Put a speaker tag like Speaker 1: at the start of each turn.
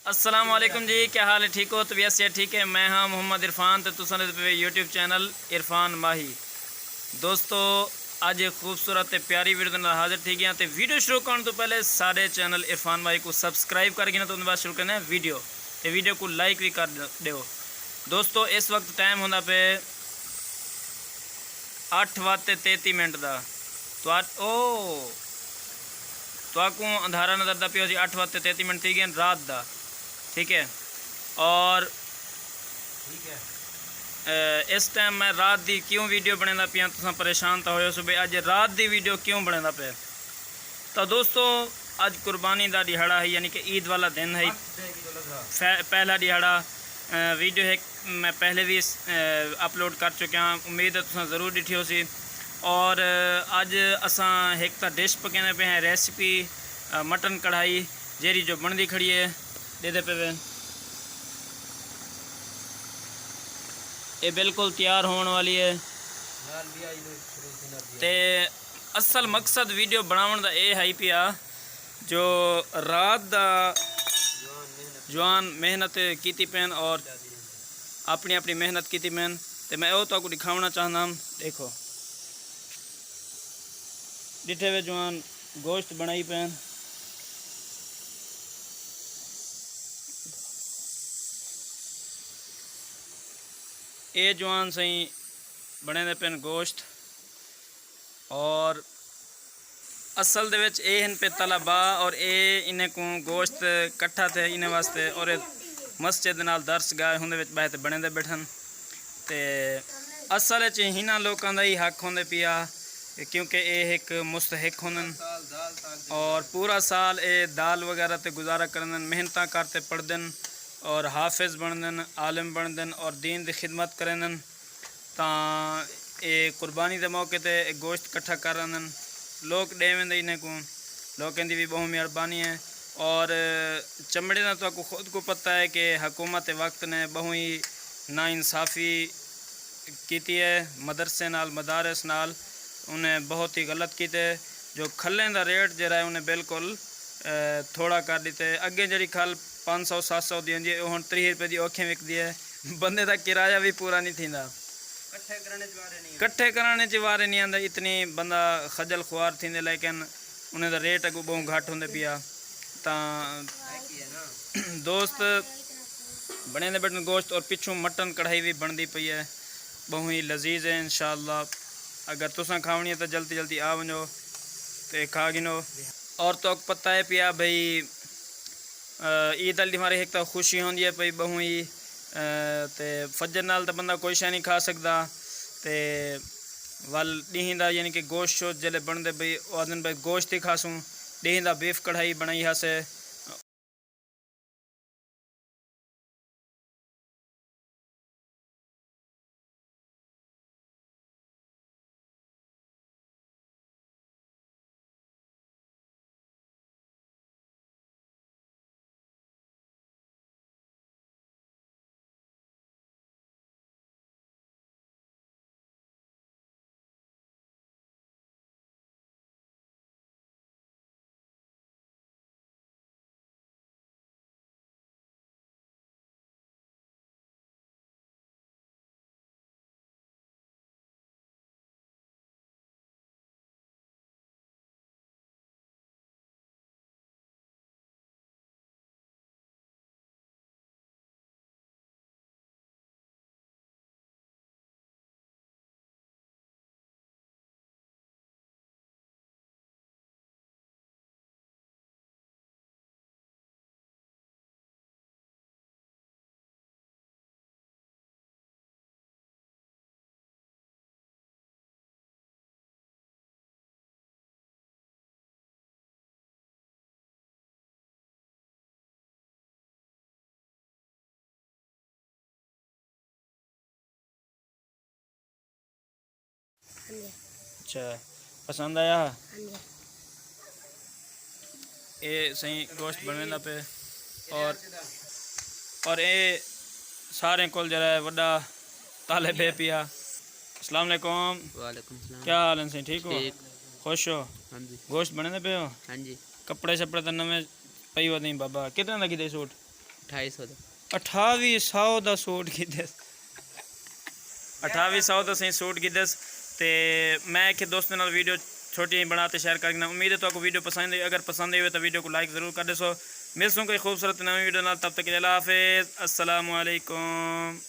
Speaker 1: अस्सलाम वालेकुम जी, क्या हाल है? ठीक हो? तबीयत से ठीक है? मैं हाँ मोहम्मद इरफान तो तुम यूट्यूब चैनल इरफान माही। दोस्तों अज एक खूबसूरत प्यारी वीडियो नाल हाजिर थी गया। तो वीडियो शुरू करने तो पहले सारे चैनल इरफान माही को सब्सक्राइब करके ना तो बाद शुरू करना है वीडियो को लाइक भी कर दो। दोस्तों इस वक्त टाइम होंदा पे 8:33 का। तो आपको अंधारा नजर दा पियो जी 8:33 थी गए रात का। ठीक है। और इस टाइम मैं रात दी क्यों वीडियो बनेदा पिया तुम परेशान तो हो सुबह अज रात दी वीडियो क्यों बनेदा पे। तो दोस्तों अज कुर्बानी का दिहाड़ा है, यानी कि ईद वाला दिन है, पहला दिहाड़ा। वीडियो है मैं पहले भी अपलोड कर चुका, उम्मीद है तुम ज़रूर डिठी हो सी। और अज असा एक तो डिश पकाने पे हैं, रेसिपी मटन कढ़ाई जेरी जो बनती खड़ी है दे पे ये बिल्कुल तैयार होने वाली है। ते असल मकसद वीडियो बनाने का यह है पिया जो रात दा जवान मेहनत की पैन और अपनी अपनी मेहनत की पैन। तो मैं वो तो दिखाना चाहना। देखो डिठे वे जवान गोश्त बनाई पैन, ये जवान सही बने दे पैन गोश्त। और असल दे विच ये पे तलबा और ये इन्हें को गोश्त कट्ठा थे इन्हें वास्ते और मस्जिद नाल दर्स गाए होंदे विच बहते बने दे बैठन। ते असल च इन्हां लोगों का ही हक होंदे पिया क्योंकि ये एक मुस्तहिक होंदन और पूरा साल ये दाल वगैरह ते गुजारा करन, मेहनत करते पढ़दन और हाफिज बनदन, आलिम बनदन और दीन की खिदमत करन। तो ये कुर्बानी के मौके ते गोश्त इकट्ठा करन लोग दे वेंदे इन्हें को, लोगों की भी बहुत मेहरबानी है। और चमड़े का तो आपको खुद को पता है कि हुकूमत वक्त ने बहु ही नाइंसाफ़ी की है मदरसे नाल मदारस नाल, उन्हें बहुत ही गलत किए। जो खलें का रेट जरा है उन्हें बिल्कुल थोड़ा कर दिते। अगे जी खल 500-700 दी होंगी हम 30 रुपये की औखें विकती है, बंदे का किराया भी पूरा नहीं थींदा, कट्ठे कराने च वारे नहीं आंदा, इतनी बंदा खजल खुआर थींदे। लेकिन उन्हें दा रेट अगू बहुत घट होंदे पिया। तो दोस्त बने दे बैठन गोश्त और पिछू मटन कढ़ाई भी बनती पई है, बहुत ही लजीज है इंशाअल्लाह। अगर तुसा खावनी है तो जल्दी जल्दी आ वनो तो खा गिनो। और तो पता है पिया भाई ईद अली हमारे एक तो खुशी होंदी है भाई बहु ही ते फजर नाल तो बंदा कोई शा नहीं खा सकता। तो वल ॾींदा यानी कि गोश्त शोश्त जल्द बनते भाई आदन भाई गोश्त ही खासूँ। ॾींदा बीफ कढ़ाई बनाई हासे। अच्छा पसंद आया? ये सही गोश्त बनवेंदा पे और ये सारे को जरा वड्डा ताले बे पिया। अस्सलाम वालेकुम।
Speaker 2: वालेकुम सलाम।
Speaker 1: क्या हाल है? सही ठीक हो? खुश हो?
Speaker 2: हाँ जी।
Speaker 1: गोश्त बने पे हो?
Speaker 2: हाँ जी।
Speaker 1: कपड़े शपड़े तो नवे पई हो नहीं बाबा। कितने का किते सूट?
Speaker 2: 2800 ਦਾ
Speaker 1: 2800 ਦਾ ਸੂਟ ਕੀਤੇ 2800 ਦਾ ਸਹੀ सूट की दस ते मैं एक दोस्त नाल वीडियो छोटी बनाते शेयर करना। उम्मीद है तो आपको वीडियो पसंद है, अगर पसंद है तो वीडियो को लाइक ज़रूर कर दो। मिलसूँ कोई खूबसूरत नवी वीडियो नाल, तब तक के लिए अल्लाह हाफिज़, अस्सलामु अलैकुम।